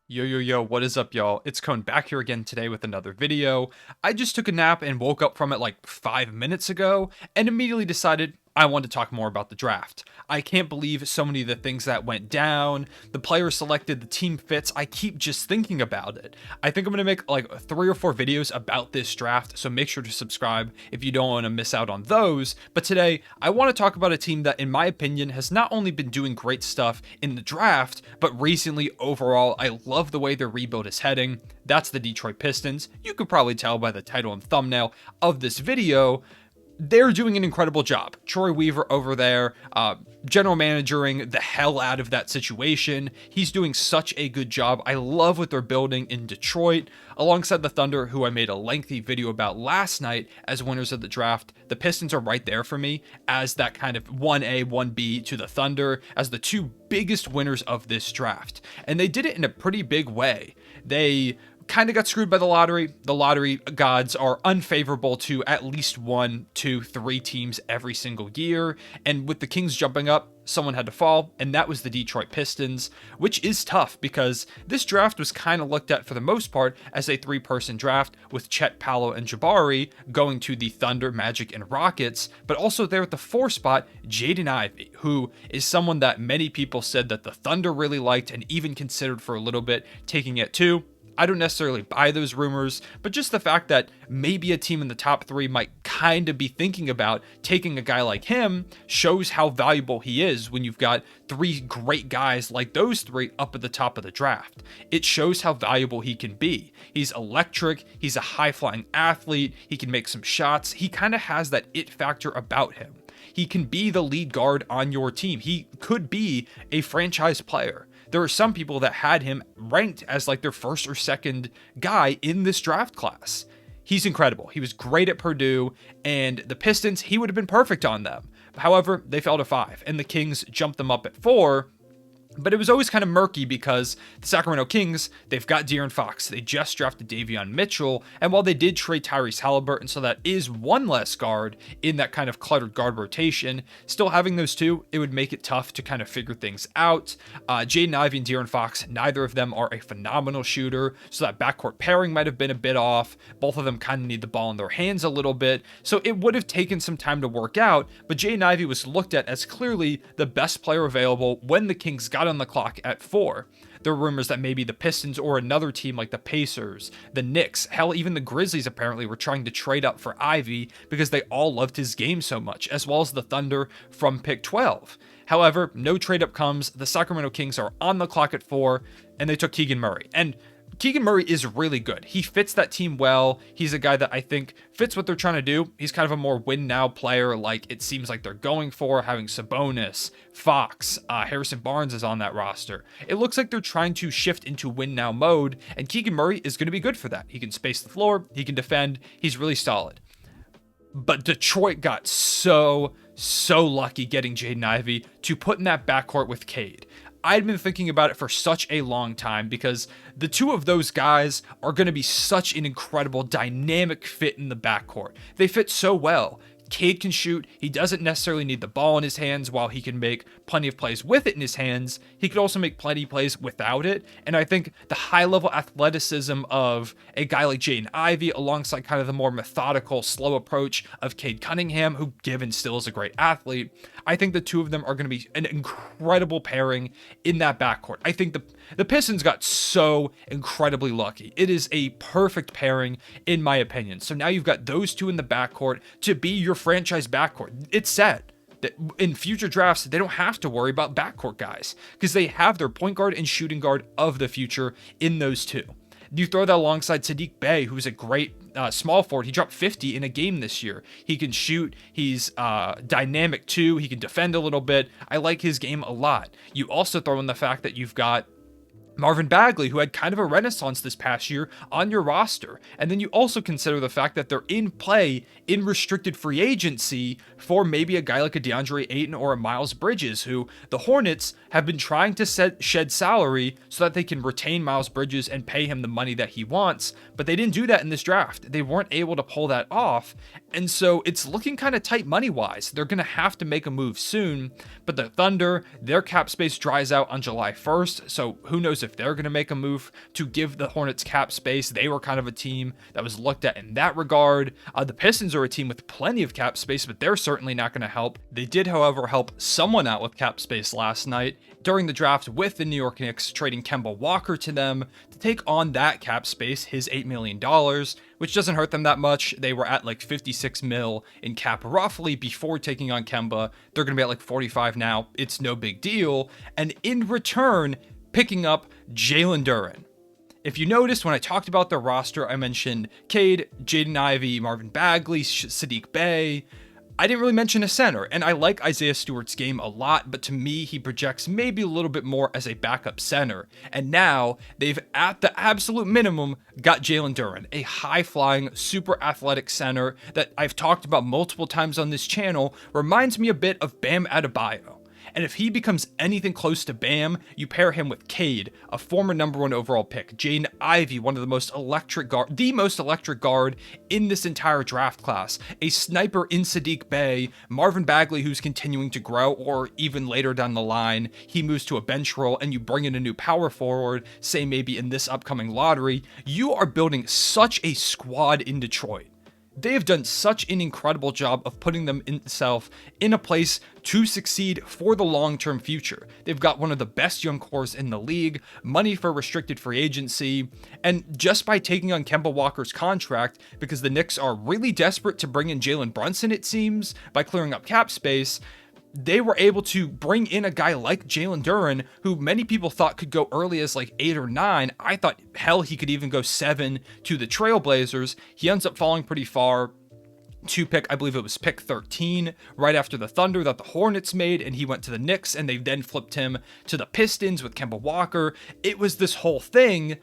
Yo, what is up, y'all? It's Cone back here again today with another video. I just took a nap and woke up from it like 5 minutes ago and immediately decided I wanted to talk more about the draft. I can't believe so many of the things that went down, the players selected, the team fits. I keep just thinking about it. I think I'm going to make like 3 or 4 videos about this draft, so make sure to subscribe if you don't want to miss out on those. But today, I want to talk about a team that, in my opinion, has not only been doing great stuff in the draft, but recently overall, I love the way their rebuild is heading. That's the Detroit Pistons. You could probably tell by the title and thumbnail of this video. They're doing an incredible job. Troy Weaver over there, general managering the hell out of that situation. He's doing such a good job. I love what they're building in Detroit. Alongside the Thunder, who I made a lengthy video about last night as winners of the draft, the Pistons are right there for me as that kind of 1A, 1B to the Thunder as the two biggest winners of this draft. And they did it in a pretty big way. They kind of got screwed by the lottery. The lottery gods are unfavorable to at least 1, 2, 3 teams every single year. And with the Kings jumping up, someone had to fall, and that was the Detroit Pistons, which is tough because this draft was kind of looked at for the most part as a 3-person draft with Chet, Paolo, and Jabari going to the Thunder, Magic, and Rockets, but also there at the 4 spot, Jaden Ivey, who is someone that many people said that the Thunder really liked and even considered for a little bit taking it too. I don't necessarily buy those rumors, but just the fact that maybe a team in the top 3 might kind of be thinking about taking a guy like him shows how valuable he is when you've got 3 great guys like those 3 up at the top of the draft. It shows how valuable he can be. He's electric, he's a high-flying athlete, he can make some shots, he kind of has that it factor about him. He can be the lead guard on your team. He could be a franchise player. There are some people that had him ranked as like their first or second guy in this draft class. He's incredible. He was great at Purdue, and the Pistons, he would have been perfect on them. However, they fell to 5, and the Kings jumped them up at 4. But it was always kind of murky because the Sacramento Kings, they've got De'Aaron Fox. They just drafted Davion Mitchell. And while they did trade Tyrese Halliburton, so that is one less guard in that kind of cluttered guard rotation, still having those two, it would make it tough to kind of figure things out. Jaden Ivey and De'Aaron Fox, neither of them are a phenomenal shooter. So that backcourt pairing might have been a bit off. Both of them kind of need the ball in their hands a little bit. So it would have taken some time to work out. But Jaden Ivey was looked at as clearly the best player available when the Kings got on the clock at 4. There were rumors that maybe the Pistons or another team like the Pacers, the Knicks, hell, even the Grizzlies apparently were trying to trade up for Ivy because they all loved his game so much, as well as the Thunder from pick 12. However, no trade up comes. The Sacramento Kings are on the clock at 4, and they took Keegan Murray. And Keegan Murray is really good. He fits that team well. He's a guy that I think fits what they're trying to do. He's kind of a more win-now player, like it seems like they're going for, having Sabonis, Fox, Harrison Barnes is on that roster. It looks like they're trying to shift into win-now mode, and Keegan Murray is going to be good for that. He can space the floor, he can defend, he's really solid. But Detroit got so lucky getting Jaden Ivey to put in that backcourt with Cade. I'd been thinking about it for such a long time because the two of those guys are going to be such an incredible dynamic fit in the backcourt. They fit so well. Cade can shoot. He doesn't necessarily need the ball in his hands while he can make plenty of plays with it in his hands. He could also make plenty of plays without it. And I think the high-level athleticism of a guy like Jaden Ivey alongside kind of the more methodical, slow approach of Cade Cunningham, who given still is a great athlete, I think the two of them are going to be an incredible pairing in that backcourt. I think the Pistons got so incredibly lucky. It is a perfect pairing in my opinion. So now you've got those two in the backcourt to be your franchise backcourt. It's set that in future drafts, they don't have to worry about backcourt guys because they have their point guard and shooting guard of the future in those two. You throw that alongside Sadiq Bey, who's a great small forward. He dropped 50 in a game this year. He can shoot. He's dynamic too. He can defend a little bit. I like his game a lot. You also throw in the fact that you've got Marvin Bagley, who had kind of a renaissance this past year on your roster. And then you also consider the fact that they're in play in restricted free agency for maybe a guy like a DeAndre Ayton or a Miles Bridges, who the Hornets have been trying to shed salary so that they can retain Miles Bridges and pay him the money that he wants. But they didn't do that in this draft. They weren't able to pull that off. And so it's looking kind of tight money-wise. They're going to have to make a move soon. But the Thunder, their cap space dries out on July 1st. So who knows Pacers if they're going to make a move to give the Hornets cap space. They were kind of a team that was looked at in that regard. The Pistons are a team with plenty of cap space, but they're certainly not going to help. They did, however, help someone out with cap space last night during the draft with the New York Knicks, trading Kemba Walker to them to take on that cap space, his $8 million, which doesn't hurt them that much. They were at like 56 mil in cap roughly before taking on Kemba. They're going to be at like 45 now. It's no big deal. And in return, picking up Jalen Duren. If you noticed, when I talked about their roster, I mentioned Cade, Jaden Ivey, Marvin Bagley, Sadiq Bey. I didn't really mention a center, and I like Isaiah Stewart's game a lot, but to me, he projects maybe a little bit more as a backup center. And now, they've, at the absolute minimum, got Jalen Duren, a high-flying, super athletic center that I've talked about multiple times on this channel, reminds me a bit of Bam Adebayo. And if he becomes anything close to Bam, you pair him with Cade, a former #1 overall pick, Jaden Ivey, one of the most electric guard in this entire draft class, a sniper in Sadiq Bey, Marvin Bagley, who's continuing to grow, or even later down the line, he moves to a bench role and you bring in a new power forward, say maybe in this upcoming lottery. You are building such a squad in Detroit. They have done such an incredible job of putting themselves in a place to succeed for the long-term future. They've got one of the best young cores in the league, money for restricted free agency, and just by taking on Kemba Walker's contract, because the Knicks are really desperate to bring in Jalen Brunson, it seems, by clearing up cap space, they were able to bring in a guy like Jalen Duren, who many people thought could go early as like 8 or 9. I thought, hell, he could even go 7 to the Trailblazers. He ends up falling pretty far to pick, I believe it was pick 13, right after the Thunder that the Hornets made, and he went to the Knicks, and they then flipped him to the Pistons with Kemba Walker. It was this whole thing,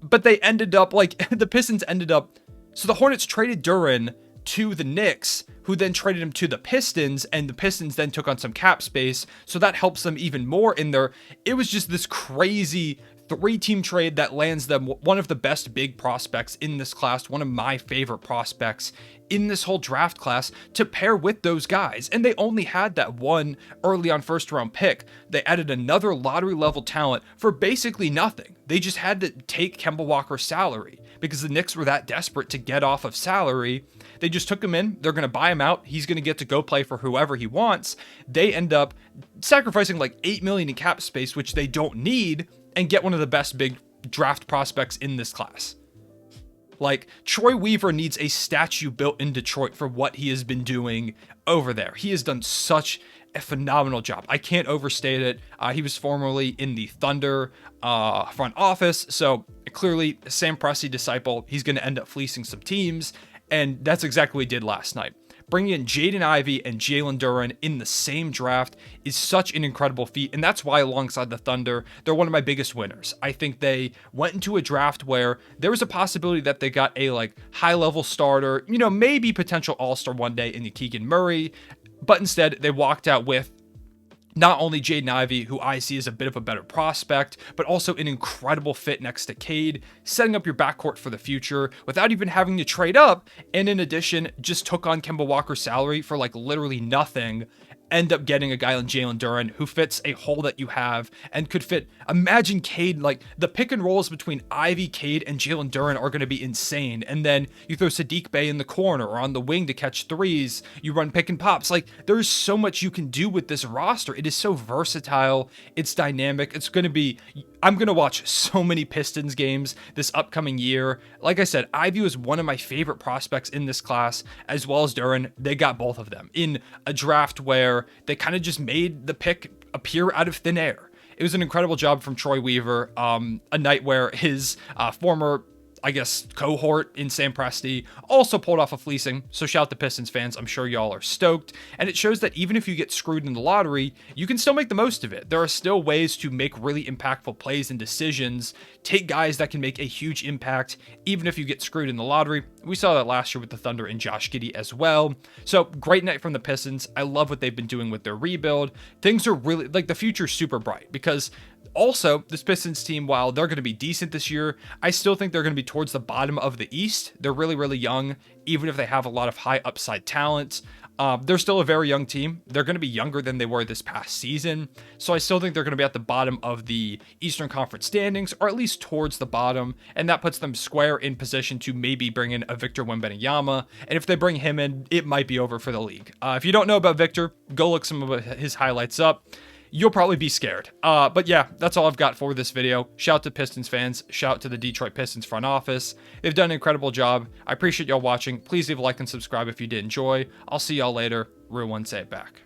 but they ended up, like, the Pistons ended up, so the Hornets traded Duren to the Knicks, who then traded him to the Pistons, and the Pistons then took on some cap space, so that helps them even more in there. It was just this crazy 3-team trade that lands them one of the best big prospects in this class, one of my favorite prospects in this whole draft class, to pair with those guys. And they only had that one early on first round pick. They added another lottery level talent for basically nothing. They just had to take Kemba Walker's salary because the Knicks were that desperate to get off of salary. They just took him in. They're going to buy him out. He's going to get to go play for whoever he wants. They end up sacrificing like $8 million in cap space, which they don't need, and get one of the best big draft prospects in this class. Like, Troy Weaver needs a statue built in Detroit for what he has been doing over there. He has done such a phenomenal job. I can't overstate it. He was formerly in the Thunder front office, so clearly Sam Presti disciple. He's going to end up fleecing some teams, and that's exactly what he did last night. Bringing in Jaden Ivey and Jalen Duren in the same draft is such an incredible feat, and that's why alongside the Thunder, they're one of my biggest winners. I think they went into a draft where there was a possibility that they got a like high-level starter, you know, maybe potential all-star one day in the Keegan Murray, but instead they walked out with not only Jaden Ivey, who I see as a bit of a better prospect, but also an incredible fit next to Cade, setting up your backcourt for the future without even having to trade up, and in addition, just took on Kemba Walker's salary for like literally nothing, end up getting a guy like Jalen Duren who fits a hole that you have and could fit. Imagine Cade, like the pick and rolls between Ivy, Cade, and Jalen Duren are going to be insane. And then you throw Sadiq Bey in the corner or on the wing to catch threes. You run pick and pops. Like there's so much you can do with this roster. It is so versatile. It's dynamic. It's going to be, I'm going to watch so many Pistons games this upcoming year. Like I said, Ivy was one of my favorite prospects in this class, as well as Duren. They got both of them in a draft where they kind of just made the pick appear out of thin air. It was an incredible job from Troy Weaver, a night where his former, I guess, cohort in Sam Presti also pulled off a fleecing. So shout out to Pistons fans. I'm sure y'all are stoked. And it shows that even if you get screwed in the lottery, you can still make the most of it. There are still ways to make really impactful plays and decisions, take guys that can make a huge impact, even if you get screwed in the lottery. We saw that last year with the Thunder and Josh Giddey as well. So great night from the Pistons. I love what they've been doing with their rebuild. Things are really, like, the future's super bright because also, this Pistons team, while they're going to be decent this year, I still think they're going to be towards the bottom of the East. They're really, really young, even if they have a lot of high upside talent. They're still a very young team. They're going to be younger than they were this past season. So I still think they're going to be at the bottom of the Eastern Conference standings, or at least towards the bottom. And that puts them square in position to maybe bring in a Victor Wembanyama. And if they bring him in, it might be over for the league. If you don't know about Victor, go look some of his highlights up. You'll probably be scared. But yeah, that's all I've got for this video. Shout out to Pistons fans. Shout out to the Detroit Pistons front office. They've done an incredible job. I appreciate y'all watching. Please leave a like and subscribe if you did enjoy. I'll see y'all later. Real one, say it back.